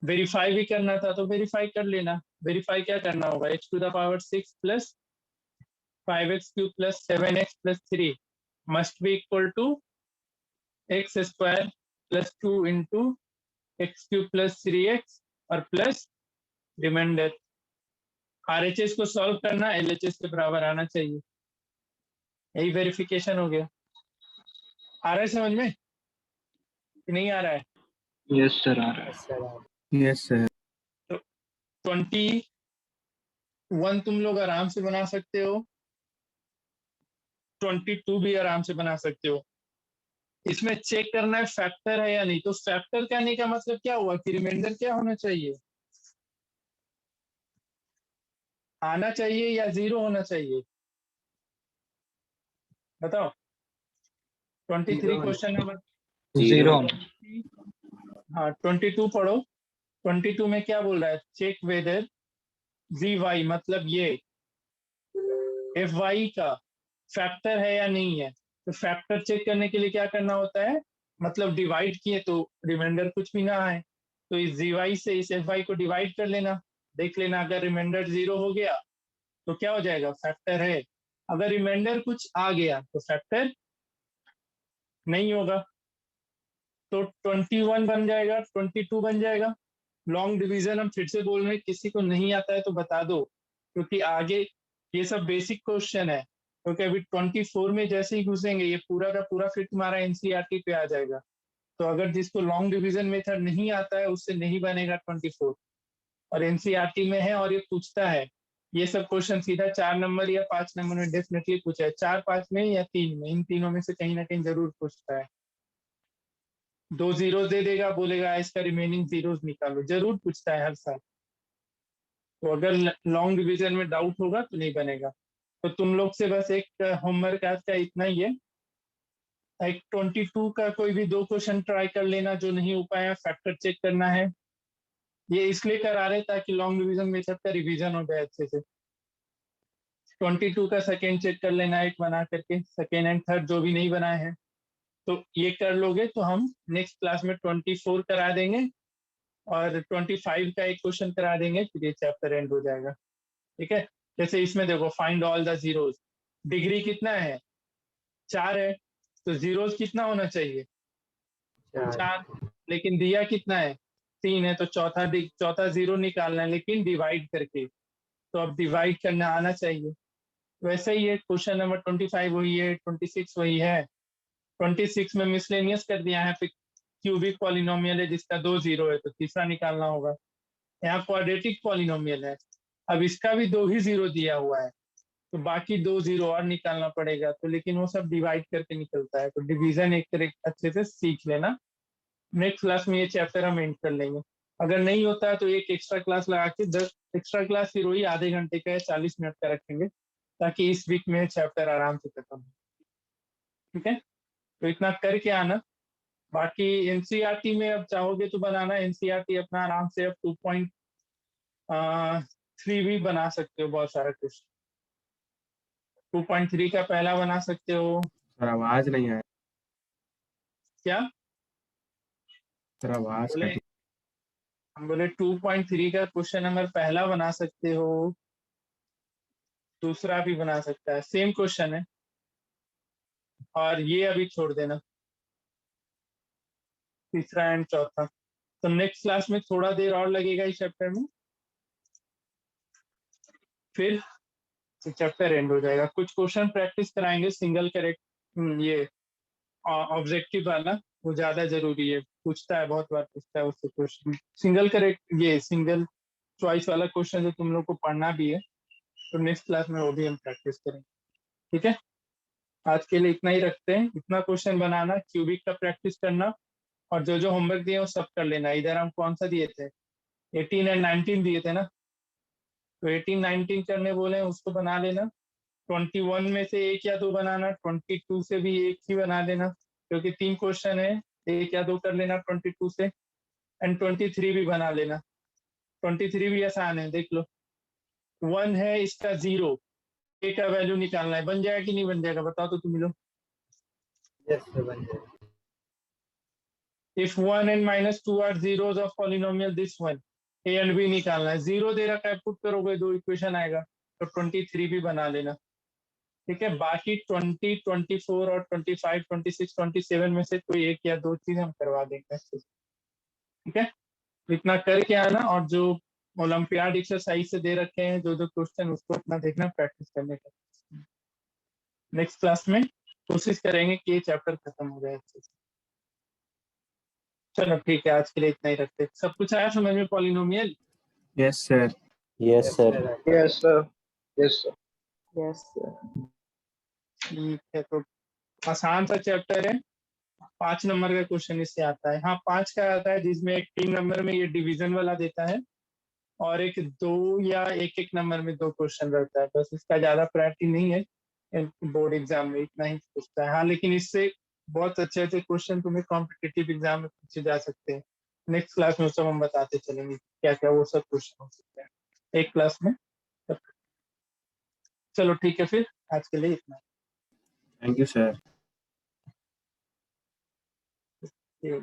वेरीफाई भी करना था तो वेरीफाई कर लेना। वेरीफाई क्या करना होगा, x⁶ plus 5x³ plus 7x plus 3 must be equal to x² plus 2 into x³ plus 3x और प्लस रिमाइंडर। RHS को सॉल्व करना LHS के बराबर आना चाहिए, यही वेरिफिकेशन हो गया। आ रहा है समझ में कि नहीं आ रहा है? यस सर आ रहा है। Yes sir. 21 तुम लोग आराम से बना सकते हो, 22 भी आराम से बना सकते हो। इसमें चेक करना है फैक्टर है या नहीं। तो फैक्टर करने का मतलब क्या हुआ कि रिमाइंडर क्या होना चाहिए, आना चाहिए या 0 होना चाहिए, बताओ। 23 क्वेश्चन नंबर 0 हाँ 22 पढ़ो। 22 में क्या बोल रहा है, चेक वेदर ZY मतलब ये FY का फैक्टर है या नहीं है। तो फैक्टर चेक करने के लिए क्या करना होता है, मतलब डिवाइड किए तो रिमाइंडर कुछ भी ना आए, तो इस ZY से इस FY को डिवाइड कर लेना, देख लेना अगर रिमाइंडर 0 हो गया तो क्या हो जाएगा, फैक्टर है। अगर रिमाइंडर कुछ आ गया तो फैक्टर नहीं होगा। तो 21 बन जाएगा, 22 बन जाएगा। लॉन्ग डिवीजन हम फिर से बोल रहे हैं, किसी को नहीं आता है तो बता दो, क्योंकि आगे ये सब बेसिक क्वेश्चन है। क्योंकि अभी 24 में जैसे ही घुसेंगे ये पूरा का पूरा फिर तुम्हारा एनसीईआरटी पे आ जाएगा। तो अगर जिसको लॉन्ग डिवीजन मेथड नहीं आता है उससे नहीं बनेगा 24, और एनसीईआरटी में है और ये पूछता है। ये सब क्वेश्चन सीधा 4 नंबर या 5 नंबर में डेफिनेटली पूछा है, 4 5 में या 3 में, इन तीनों में से कहीं ना कहीं जरूर पूछता है। 2 जीरोस दे देगा, बोलेगा इसका रिमेनिंग जीरोस निकालो, जरूर पूछता है हर साल। तो अगर लॉन्ग डिवीजन में डाउट होगा तो नहीं बनेगा। तो तुम लोग से बस एक होमवर्क आज का इतना ही है, एक 22 का कोई भी 2 क्वेश्चन ट्राई कर लेना, जो नहीं हो पाया फैक्टर चेक करना है। ये इसलिए करा रहे ताकि लॉन्ग डिवीजन मेथड का रिवीजन हो जाए अच्छे से। 22 का सेकेंड चेक कर लेना एक बना करके, सेकेंड एंड थर्ड जो भी नहीं बनाए हैं तो ये कर लोगे तो हम नेक्स्ट क्लास में 24 करा देंगे और 25 का एक क्वेश्चन करा देंगे, फिर ये चैप्टर एंड हो जाएगा। ठीक है, जैसे इसमें देखो find all the zeros, degree कितना है 4 है, तो जीरोस कितना होना चाहिए 4, लेकिन दिया कितना है 3 है, तो चौथा जीरो निकालना है लेकिन डिवाइड करके। तो अब डिवाइड करना आना चाहिए। वैसे ही है क्वेश्चन नंबर 25 वही है, 26 वही है। 26 में मिसलेनियस कर दिया है, फिर क्यूबिक पॉलिनोमियल है जिसका 2 जीरो है तो तीसरा निकालना होगा। यहाँ क्वाड्रेटिक पॉलिनोमियल है, अब इसका भी 2 ही जीरो दिया हुआ है तो बाकी 2 जीरो और निकालना पड़ेगा। तो लेकिन वो सब डिवाइड करके निकलता है, तो डिवीजन एक तरह अच्छे से सीख लेना। नेक्स्ट क्लास में ये चैप्टर हम एंड कर लेंगे। अगर नहीं होता है तो एक एक्स्ट्रा क्लास लगा के 10 एक्स्ट्रा क्लास फिर वही आधे घंटे का है 40 मिनट का रखेंगे, ताकि इस वीक में चैप्टर आराम से खत्म हो। ठीक है, तो इतना करके आना। बाकी एनसीईआरटी में अब चाहोगे तो बनाना, एनसीईआरटी अपना आराम से अब 2.3 भी बना सकते हो, बहुत सारा क्वेश्चन 2.3 का पहला बना सकते हो। सर आवाज नहीं आया। क्या सर आवाज बोले, कटी। हम बोले 2.3 का क्वेश्चन नंबर पहला बना सकते हो, दूसरा भी बना सकता है, सेम क्वेश्चन है। और ये अभी छोड़ देना, तीसरा एंड चौथा। तो नेक्स्ट क्लास में थोड़ा देर और लगेगा इस चैप्टर में, फिर चैप्टर एंड हो जाएगा। कुछ क्वेश्चन प्रैक्टिस कराएंगे, सिंगल करेक्ट ये ऑब्जेक्टिव वाला, वो ज्यादा जरूरी है, पूछता है बहुत बार, पूछता है उससे क्वेश्चन। सिंगल चॉइस वाला क्वेश्चन जो तुम लोग को पढ़ना भी है, तो नेक्स्ट क्लास में वो भी हम प्रैक्टिस करेंगे। ठीक है, आज के लिए इतना ही रखते हैं। इतना क्वेश्चन बनाना, क्यूबिक का प्रैक्टिस करना, और जो जो होमवर्क दिए वो सब कर लेना। इधर हम कौन सा दिए थे, 18 एंड 19 दिए थे ना, तो 18 19 करने बोले उसको बना लेना। 21 में से एक या दो बनाना, 22 से भी एक ही बना लेना, क्योंकि 3 क्वेश्चन है, एक या दो कर लेना 22 से। एंड 23 भी बना लेना। 23 भी आसान है, देख लो। 1 है, इसका 0, ए का वैल्यू निकालना है। बन जाएगा कि नहीं बन जाएगा, बताओ तो तुम लोग। यस सर बन जाएगा। If 1 and -2 are zeros of polynomial this one, a and b निकालना है। 0 दे रखा है, पुट करोगे 2 इक्वेशन आएगा, तो 23 भी बना लेना। ठीक है, बाकी 20, 24 और 25, 26, 27 में से कोई एक या दो चीज हम करवा देंगे। ठीक है, इतना करके आना, और जो ओलंपियाड एक्सरसाइज से दे रखे हैं जो जो क्वेश्चन, उसको अपना देखना, प्रैक्टिस करने का। नेक्स्ट क्लास में कोशिश करेंगे कि ये चैप्टर खत्म हो जाए अच्छे से। चलो ठीक है, आज के लिए इतना ही रखते हैं। सब कुछ आया समझ में polynomial? Yes sir. Yes sir. Yes sir. Yes sir. Yes sir. ठीक है, तो आसान सा चैप्टर है। 5 नंबर का क्वेश्चन इससे आता है। हाँ, 5 का आता है जिसमें एक 3 नंबर में ये डिवीजन वाला देता है, और एक 2 या एक नंबर में 2 क्वेश्चन रहता है। बस इसका ज्यादा प्रायोरिटी नहीं है बोर्ड एग्जाम में, इतना ही पूछता है। हाँ, लेकिन इससे बहुत अच्छे अच्छे क्वेश्चन तुम्हें कॉम्पिटिटिव एग्जाम में पूछे जा सकते हैं। नेक्स्ट क्लास में सब हम बताते चलेंगे क्या क्या वो सब क्वेश्चन हो सकते हैं एक क्लास में। चलो ठीक है, फिर आज के लिए इतना थैंक यू सर। ही।